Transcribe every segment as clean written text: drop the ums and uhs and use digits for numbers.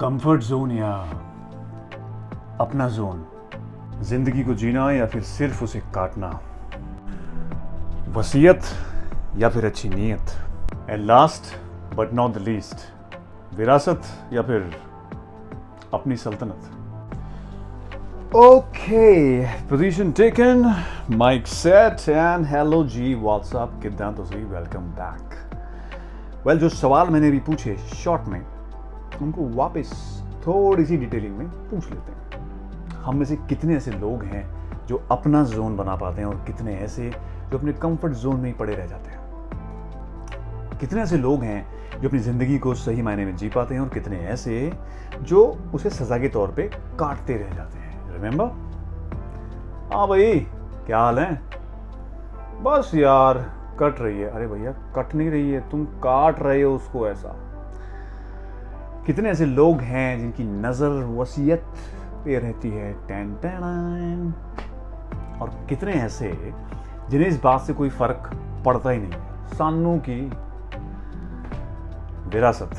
Comfort zone या अपना zone, जिंदगी को जीना या फिर सिर्फ उसे काटना, वसीयत या फिर अच्छी नीयत, and last but not the least, विरासत या फिर अपनी सल्तनत। Okay, position taken, mike set and hello ji, what's up, कितना तुसी, वेलकम बैक। वेल, जो सवाल मैंने अभी पूछे शॉर्ट में, उनको वापस थोड़ी सी डिटेलिंग में पूछ लेते हैं। हम में से कितने ऐसे लोग हैं जो अपना जोन बना पाते हैं और कितने ऐसे जो अपने कंफर्ट जोन में ही पड़े रह जाते हैं। कितने ऐसे लोग हैं जो अपनी ज़िंदगी को सही मायने में जी पाते हैं और कितने ऐसे जो उसे सज़ा के तौर पे काटते रह जाते हैं। रिमेंबर? हाँ भाई, क्या हाल है? बस यार कट रही है। अरे भैया, कट नहीं रही है, तुम काट रहे हो उसको। ऐसा कितने ऐसे लोग हैं जिनकी नज़र वसीयत पे रहती है, टैन टैन, और कितने ऐसे जिन्हें इस बात से कोई फर्क पड़ता ही नहीं है। सानू की विरासत,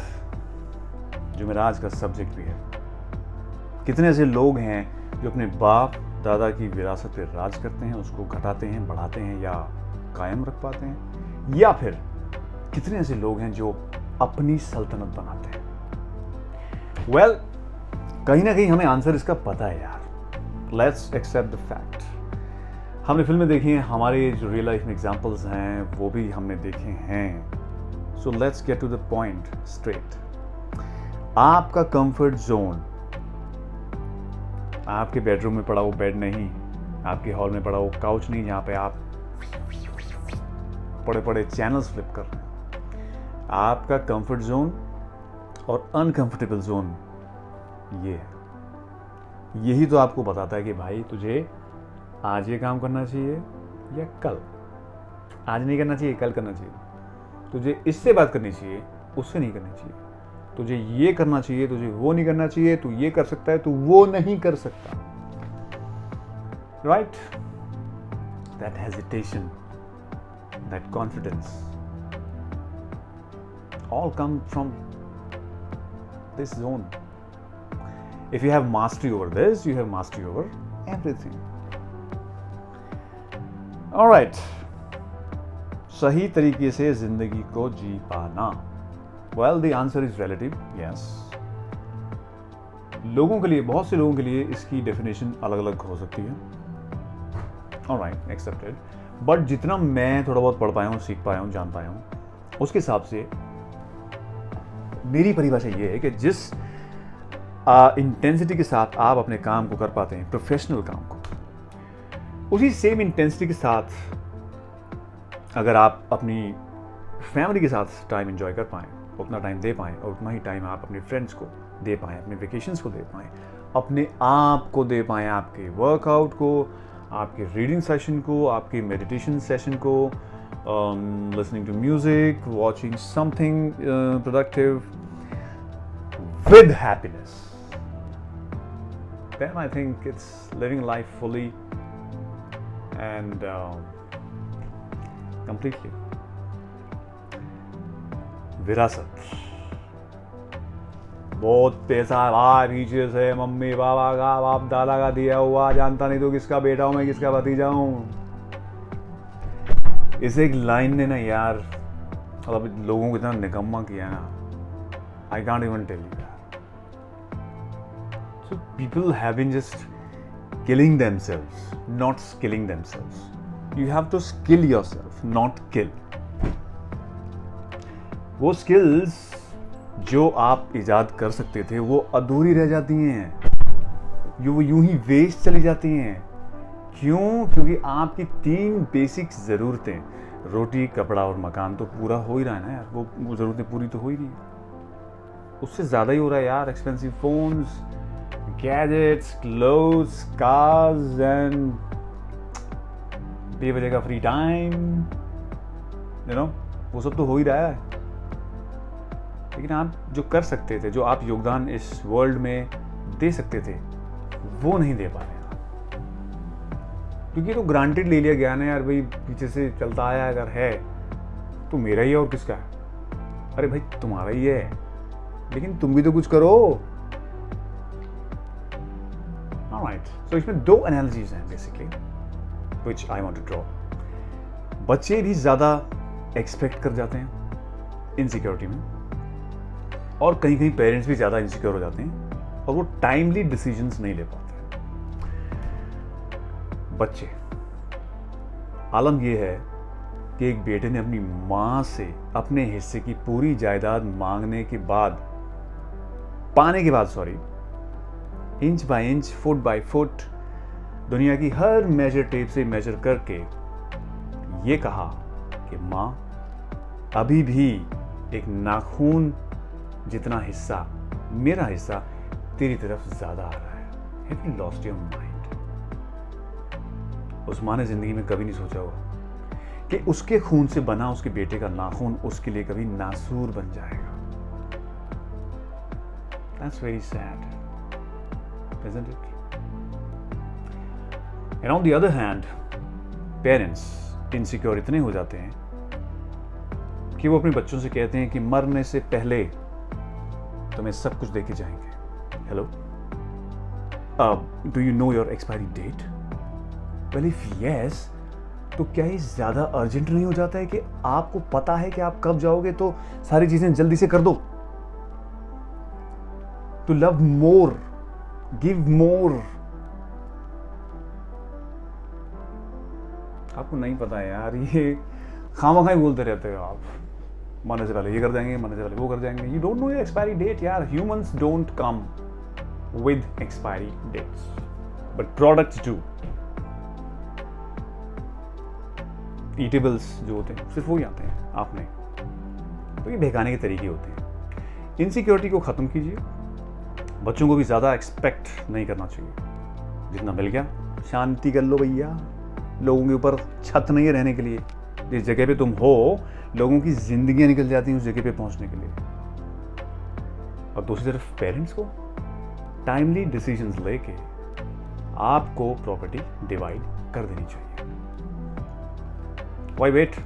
जो मेरा आज का सब्जेक्ट भी है। कितने ऐसे लोग हैं जो अपने बाप दादा की विरासत पे राज करते हैं, उसको घटाते हैं, बढ़ाते हैं या कायम रख पाते हैं, या फिर कितने ऐसे लोग हैं जो अपनी सल्तनत बनाते हैं। वेल, कहीं ना कहीं हमें आंसर इसका पता है यार। Let's accept the fact. हमने फिल्में देखी हैं, हमारे जो रियल लाइफ में एग्जांपल्स हैं वो भी हमने देखे हैं। So let's get to the point straight. आपका कंफर्ट जोन आपके बेडरूम में पड़ा वो बेड नहीं, आपके हॉल में पड़ा वो काउच नहीं जहां पे आप बड़े बड़े चैनल्स फ्लिप कर रहे हैं। आपका कंफर्ट जोन और अनकंफर्टेबल जोन ये है। यही तो आपको बताता है कि भाई तुझे आज ये काम करना चाहिए या कल। आज नहीं करना चाहिए, कल करना चाहिए। तुझे इससे बात करनी चाहिए, उससे नहीं करनी चाहिए। तुझे ये करना चाहिए, तुझे वो नहीं करना चाहिए। तू ये कर सकता है, तू वो नहीं कर सकता। Right? That hesitation, that confidence all come from this zone. If you have mastery over this, you have mastery over everything. All right. सही तरीके से जिंदगी को जी पाना. Well, the answer is relative. Yes. लोगों के लिए, बहुत से लोगों के लिए इसकी डेफिनेशन अलग अलग हो सकती है. All right, accepted. But जितना मैं थोड़ा बहुत पढ़ पाया हूँ, सीख पाया हूँ, जान पाया हूँ, उसके हिसाब से मेरी परिभाषा ये है कि जिस इंटेंसिटी के साथ आप अपने काम को कर पाते हैं, प्रोफेशनल काम को, उसी सेम इंटेंसिटी के साथ अगर आप अपनी फैमिली के साथ टाइम एंजॉय कर पाएँ, उतना टाइम दे पाएँ, और उतना ही टाइम आप अपने फ्रेंड्स को दे पाएँ, अपने वेकेशंस को दे पाएँ, अपने आप को दे पाएँ, आपके वर्कआउट को, आपके रीडिंग सेशन को, आपके मेडिटेशन सेशन को, listening to music, watching something productive with happiness, then I think it's living life fully and completely. विरासत, बहुत पैसा है भाई पीछे से, मम्मी पापा का, बाप दादा का दिया हुआ, जानता नहीं तो किसका बेटा हूँ मैं, किसका भतीजा हूँ। इस एक लाइन ने ना यार, मतलब लोगों को इतना निकम्मा किया ना, I can't even tell you. So people have been just killing themselves, not skilling themselves. You have to skill yourself, not kill. वो स्किल्स जो आप इजाद कर सकते थे वो अधूरी रह जाती हैं, वो यूं ही वेस्ट चली जाती हैं। क्यों? क्योंकि आपकी 3 बेसिक ज़रूरतें, रोटी, कपड़ा और मकान, तो पूरा हो ही रहा है ना यार। वो ज़रूरतें पूरी तो हो ही रही है, उससे ज़्यादा ही हो रहा है यार। Expensive phones, gadgets, clothes, cars and बेवजह का फ्री टाइम, वो सब तो हो ही रहा है। लेकिन आप जो कर सकते थे, जो आप योगदान इस वर्ल्ड में दे सकते थे, वो नहीं दे पा रहे। क्योंकि तो ग्रांटेड ले लिया गया ना यार, भाई पीछे से चलता आया अगर है तो मेरा ही है और किसका है। अरे भाई तुम्हारा ही है, लेकिन तुम भी तो कुछ करो। राइट, सो इसमें दो एनालॉजीज हैं basically which I want to draw. बच्चे भी ज़्यादा एक्सपेक्ट कर जाते हैं इनसिक्योरिटी में, और कहीं कहीं पेरेंट्स भी ज़्यादा इनसिक्योर हो जाते हैं और वो टाइमली डिसीजंस नहीं ले पाते. बच्चे, आलम ये है कि एक बेटे ने अपनी माँ से अपने हिस्से की पूरी जायदाद मांगने के बाद, पाने के बाद sorry, inch by inch, foot by foot, दुनिया की हर मेजर टेप से मेजर करके ये कहा कि माँ, अभी भी एक नाखून जितना हिस्सा, मेरा हिस्सा तेरी तरफ ज्यादा आ रहा है. Have you lost your mind? उस माँ ने जिंदगी में कभी नहीं सोचा होगा कि उसके खून से बना उसके बेटे का नाखून उसके लिए कभी नासूर बन जाएगा. That's very sad, isn't it? And on the other hand, parents insecure इतने हो जाते हैं कि वो अपने बच्चों से कहते हैं कि मरने से पहले तुम्हें सब कुछ देके जाएंगे. Hello, do you know your expiry date? Well if yes, तो क्या ये ज्यादा अर्जेंट नहीं हो जाता है कि आपको पता है कि आप कब जाओगे तो सारी चीजें जल्दी से कर दो? To love more, give more. आपको नहीं पता है यार, ये खामखाई बोलते रहते हो आप. मरने से पहले ये कर देंगे, मरने से पहले वो कर देंगे. You don't know your expiry date यार. Humans don't come with expiry dates, but products do. Eatables जो होते हैं सिर्फ वो ही आते हैं आप में. तो ये बहकाने के तरीके होते हैं. इनसिक्योरिटी को ख़त्म कीजिए. बच्चों को भी ज़्यादा एक्सपेक्ट नहीं करना चाहिए. जितना मिल गया शांति कर लो भैया. लोगों के ऊपर छत नहीं है रहने के लिए. जिस जगह पे तुम हो, लोगों की जिंदगियां निकल जाती हैं उस जगह पे पहुंचने के लिए. और दूसरी तरफ पेरेंट्स को टाइमली डिसीजंस लेके आपको प्रॉपर्टी डिवाइड कर देनी चाहिए. Why wait?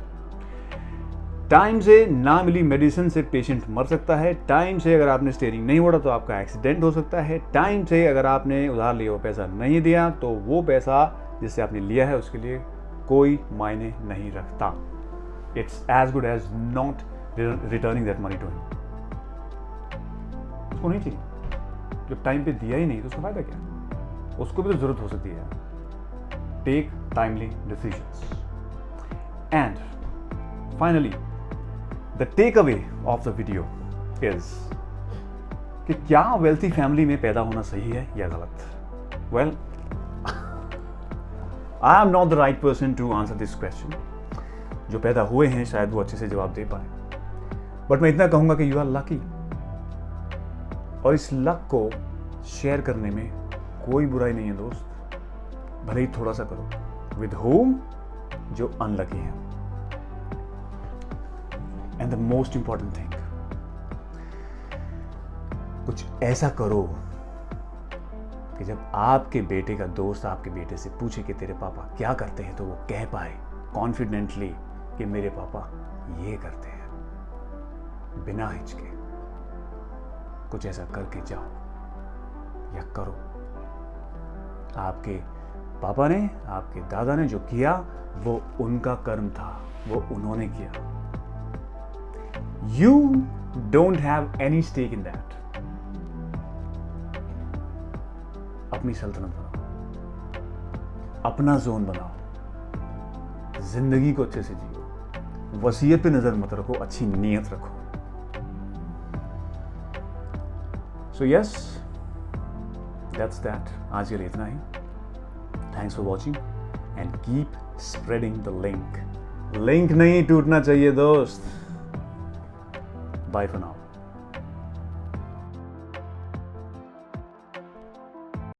टाइम से ना मिली मेडिसिन से पेशेंट मर सकता है. टाइम से अगर आपने स्टीयरिंग नहीं मोड़ा तो आपका एक्सीडेंट हो सकता है. टाइम से अगर आपने उधार लिया हुआ पैसा नहीं दिया तो वो पैसा जिससे आपने लिया है उसके लिए कोई मायने नहीं रखता. It's as good as not returning that money to him. उसको नहीं चाहिए. जब टाइम पे दिया ही नहीं तो उसका फायदा क्या? उसको भी तो जरूरत हो सकती है. Take timely decisions. And finally the takeaway of the video is कि क्या वेल्थी फैमिली में पैदा होना सही है या गलत? Well, I am not the right person to answer this question. जो पैदा हुए हैं शायद वो अच्छे से जवाब दे पाए. बट मैं इतना कहूंगा कि यू आर लकी, और इस लक को शेयर करने में कोई बुराई नहीं है दोस्त. भले ही थोड़ा सा करो. With home? जो अनलकी है. And the most important thing, कुछ ऐसा करो कि जब आपके बेटे का दोस्त आपके बेटे से पूछे कि तेरे पापा क्या करते हैं तो वो कह पाए कॉन्फिडेंटली कि मेरे पापा ये करते हैं, बिना हिचके. कुछ ऐसा करके जाओ या करो. आपके पापा ने, आपके दादा ने जो किया वो उनका कर्म था, वो उन्होंने किया. You don't have any stake in that. अपनी सल्तनत बनाओ, अपना जोन बनाओ. जिंदगी को अच्छे से जियो. वसीयत पे नजर मत रखो, अच्छी नीयत रखो. So yes, that's that. आज के लिए इतना ही. Thanks for watching and keep spreading the link. Link नहीं टूटना चाहिए दोस्त. Bye for now.